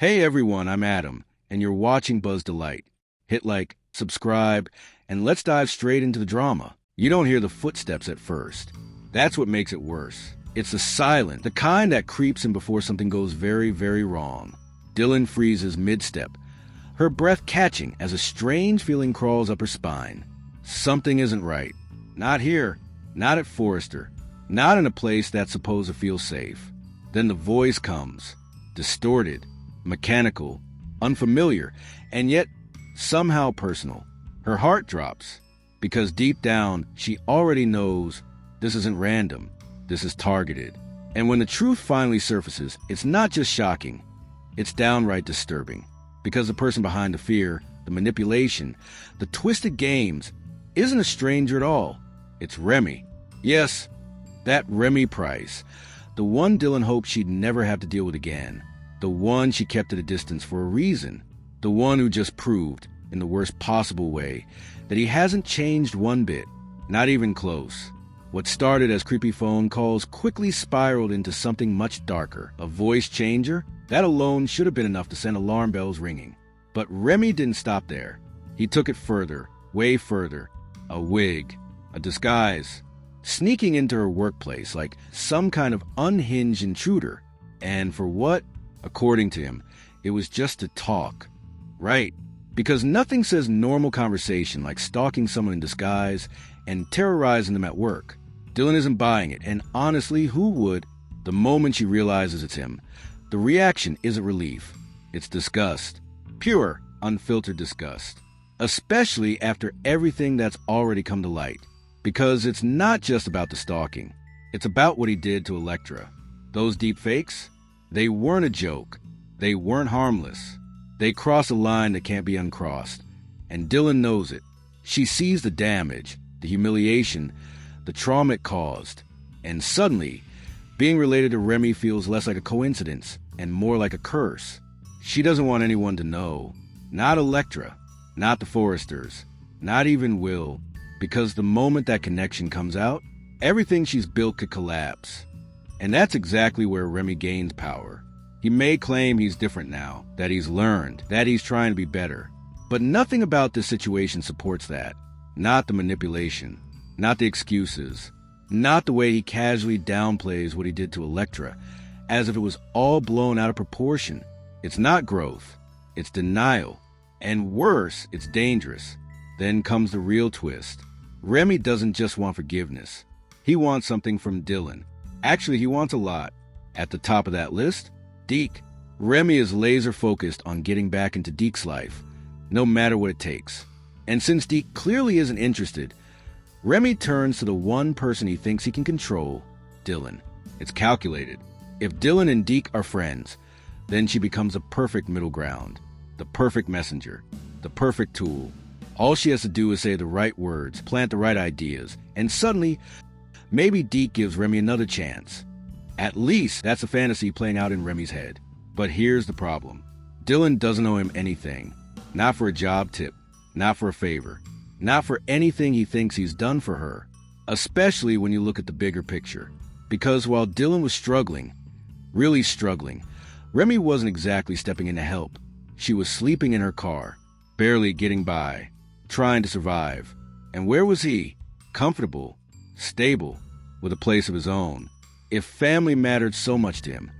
Hey everyone, I'm Adam, and you're watching Buzz Delight. Hit like, subscribe, and let's dive straight into the drama. You don't hear the footsteps at first. That's what makes it worse. It's the silence, the kind that creeps in before something goes very, very wrong. Dylan freezes mid-step, her breath catching as a strange feeling crawls up her spine. Something isn't right. Not here, not at Forrester, not in a place that's supposed to feel safe. Then the voice comes, distorted, mechanical, unfamiliar, and yet somehow personal. Her heart drops, because deep down she already knows this isn't random, this is targeted. And when the truth finally surfaces, it's not just shocking, it's downright disturbing. Because the person behind the fear, the manipulation, the twisted games, isn't a stranger at all. It's Remy. Yes, that Remy Price, the one Dylan hoped she'd never have to deal with again. The one she kept at a distance for a reason. The one who just proved, in the worst possible way, that he hasn't changed one bit, not even close. What started as creepy phone calls quickly spiraled into something much darker. A voice changer? That alone should have been enough to send alarm bells ringing. But Remy didn't stop there. He took it further, way further. A wig, a disguise, sneaking into her workplace like some kind of unhinged intruder. And for what? According to him, it was just to talk. Right, because nothing says normal conversation like stalking someone in disguise and terrorizing them at work. Dylan isn't buying it, and honestly, who would? The moment she realizes it's him, the reaction isn't relief. It's disgust. Pure, unfiltered disgust. Especially after everything that's already come to light. Because it's not just about the stalking. It's about what he did to Elektra. Those deep fakes? They weren't a joke. They weren't harmless. They cross a line that can't be uncrossed. And Dylan knows it. She sees the damage, the humiliation, the trauma it caused. And suddenly, being related to Remy feels less like a coincidence and more like a curse. She doesn't want anyone to know. Not Elektra, not the Forresters, not even Will. Because the moment that connection comes out, everything she's built could collapse. And that's exactly where Remy gains power. He may claim he's different now, that he's learned, that he's trying to be better. But nothing about this situation supports that. Not the manipulation, not the excuses, not the way he casually downplays what he did to Elektra, as if it was all blown out of proportion. It's not growth, it's denial. And worse, it's dangerous. Then comes the real twist. Remy doesn't just want forgiveness. He wants something from Dylan. Actually, he wants a lot. At the top of that list, Deke. Remy is laser focused on getting back into Deke's life, no matter what it takes. And since Deke clearly isn't interested, Remy turns to the one person he thinks he can control, Dylan. It's calculated. If Dylan and Deke are friends, then she becomes a perfect middle ground, the perfect messenger, the perfect tool. All she has to do is say the right words, plant the right ideas, and suddenly, maybe Deke gives Remy another chance. At least that's a fantasy playing out in Remy's head. But here's the problem. Dylan doesn't owe him anything. Not for a job tip, not for a favor, not for anything he thinks he's done for her. Especially when you look at the bigger picture. Because while Dylan was struggling, really struggling, Remy wasn't exactly stepping in to help. She was sleeping in her car, barely getting by, trying to survive. And where was he? Comfortable, stable, with a place of his own. If family mattered so much to him,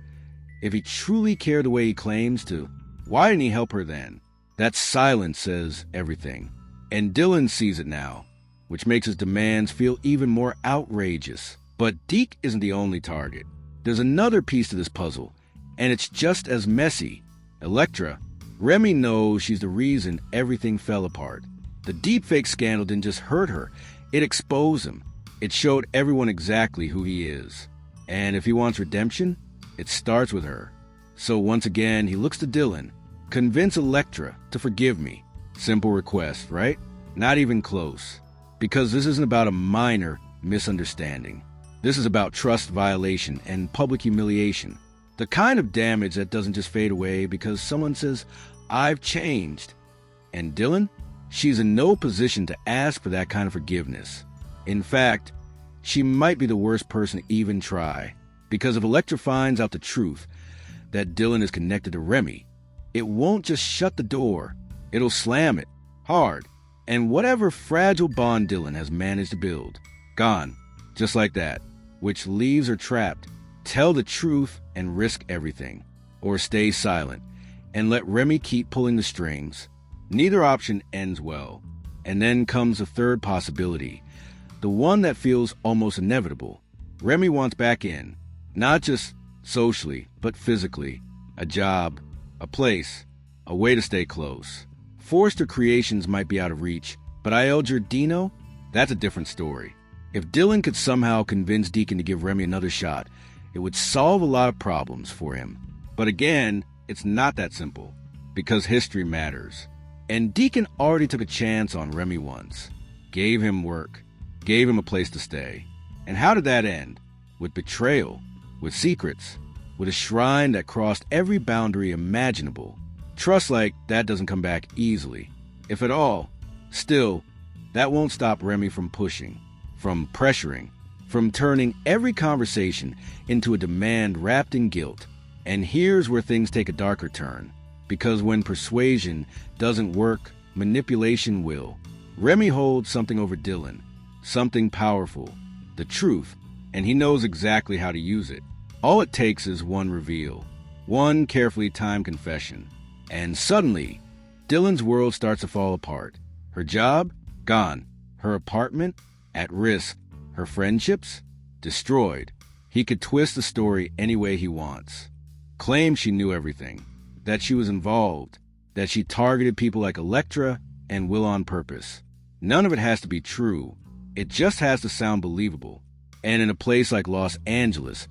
if he truly cared the way he claims to, why didn't he help her then? That silence says everything. And Dylan sees it now, which makes his demands feel even more outrageous. But Deke isn't the only target. There's another piece to this puzzle, and it's just as messy. Elektra. Remy knows she's the reason everything fell apart. The deepfake scandal didn't just hurt her, it exposed him. It showed everyone exactly who he is. And if he wants redemption, it starts with her. So once again, he looks to Dylan. Convince Elektra to forgive me. Simple request, right? Not even close. Because this isn't about a minor misunderstanding. This is about trust violation and public humiliation. The kind of damage that doesn't just fade away because someone says, "I've changed." And Dylan? She's in no position to ask for that kind of forgiveness. In fact, she might be the worst person to even try. Because if Elektra finds out the truth, that Dylan is connected to Remy, It won't just shut the door. It'll slam it. Hard. And whatever fragile bond Dylan has managed to build, gone. Just like that. Which leaves her trapped. Tell the truth and risk everything. Or stay silent and let Remy keep pulling the strings. Neither option ends well. And then comes a third possibility. The one that feels almost inevitable. Remy wants back in. Not just socially, but physically. A job, a place, a way to stay close. Forrester Creations might be out of reach, but Il Giardino? That's a different story. If Dylan could somehow convince Deacon to give Remy another shot, it would solve a lot of problems for him. But again, it's not that simple, because history matters. And Deacon already took a chance on Remy once. Gave him work. Gave him a place to stay. And how did that end? With betrayal. With secrets. With a shrine that crossed every boundary imaginable. Trust like that doesn't come back easily, if at all. Still, that won't stop Remy from pushing, from pressuring, from turning every conversation into a demand wrapped in guilt. And here's where things take a darker turn. Because when persuasion doesn't work, manipulation will. Remy holds something over Dylan, something powerful, the truth, and he knows exactly how to use it. All it takes is one reveal, one carefully timed confession. And suddenly, Dylan's world starts to fall apart. Her job? Gone. Her apartment? At risk. Her friendships? Destroyed. He could twist the story any way he wants. Claim she knew everything. That she was involved. That she targeted people like Electra and Will on purpose. None of it has to be true. It just has to sound believable. And in a place like Los Angeles,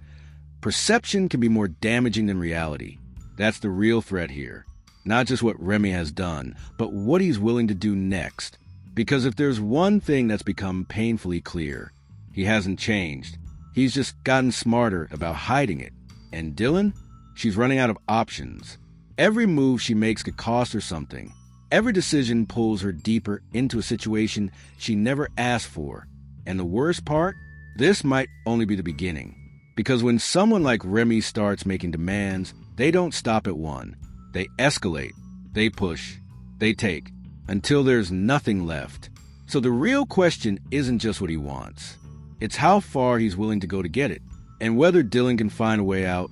perception can be more damaging than reality. That's the real threat here. Not just what Remy has done, but what he's willing to do next. Because if there's one thing that's become painfully clear, he hasn't changed. He's just gotten smarter about hiding it. And Dylan? She's running out of options. Every move she makes could cost her something. Every decision pulls her deeper into a situation she never asked for. And the worst part? This might only be the beginning. Because when someone like Remy starts making demands, they don't stop at one. They escalate, they push, they take, until there's nothing left. So the real question isn't just what he wants. It's how far he's willing to go to get it, and whether Dylan can find a way out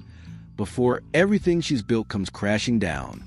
before everything she's built comes crashing down.